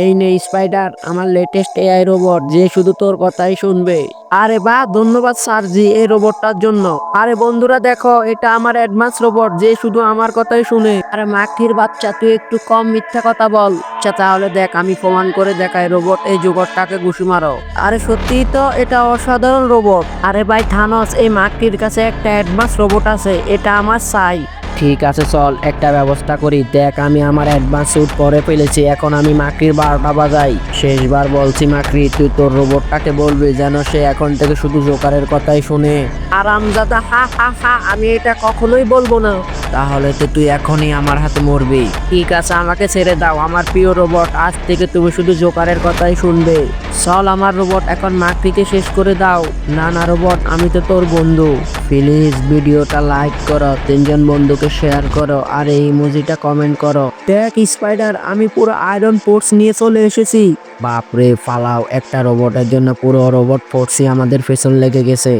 এই নে স্পাইডার, আমার লেটেস্ট এআই রোবট যে শুধু তোর কথাই শুনবে। আরে বাহ, ধন্যবাদ স্যার জি এই রোবটটার জন্য। আরে বন্ধুরা দেখো, এটা আমার অ্যাডভান্স রোবট যে শুধু আমার কথাই শুনে। আরে মাখির বাচ্চা, তুই একটু কম মিথ্যা কথা বল। আচ্ছা তাহলে দেখ, আমি প্রমাণ করে দেখাই রোবট এই জগৎটাকে ঘুষি মারো। আরে সত্যিই তো, এটা অসাধারণ রোবট। আরে ভাই থানোস, এই মাখির কাছে একটা অ্যাডভান্স রোবট আছে, এটা আমার চাই। ঠিক আছে চল, একটা ব্যবস্থা করি। দেখ আমি আমার অ্যাডভান্স স্যুট পরে ফেলেছি, এখন আমি মাকড়ির 12টা বাজাই। শেষবার বলছি মাকড়ি, তুই তোর রোবটটাকে বলবি যেন সে এখন থেকে শুধু জোকারের কথাই শুনে। আরামজাদা, হা হা হা, আমি এটা কখনোই বলবো না। তাহলে তো তুই এখনই আমার হাতে মরবি। ঠিক আছে, আমাকে ছেড়ে দাও আমার প্রিয় রোবট, আজ থেকে তুমি শুধু জোকারের কথাই শুনবে। চল আমার রোবট, এখন মাকড়িকে শেষ করে দাও। না না রোবট, আমি তো তোর বন্ধু। প্লিজ ভিডিওটা লাইক করো, 3জন বন্ধুকে শেয়ার করো, আর এই ইমোজিটা কমেন্ট করো। দেখ স্পাইডার, আমি পুরো আয়রন ফোর্স নিয়ে চলে এসেছি। বাপরে, ফালাও, একটা রোবটের জন্য পুরো রোবট ফোর্সই আমাদের পেছন লেগে গেছে।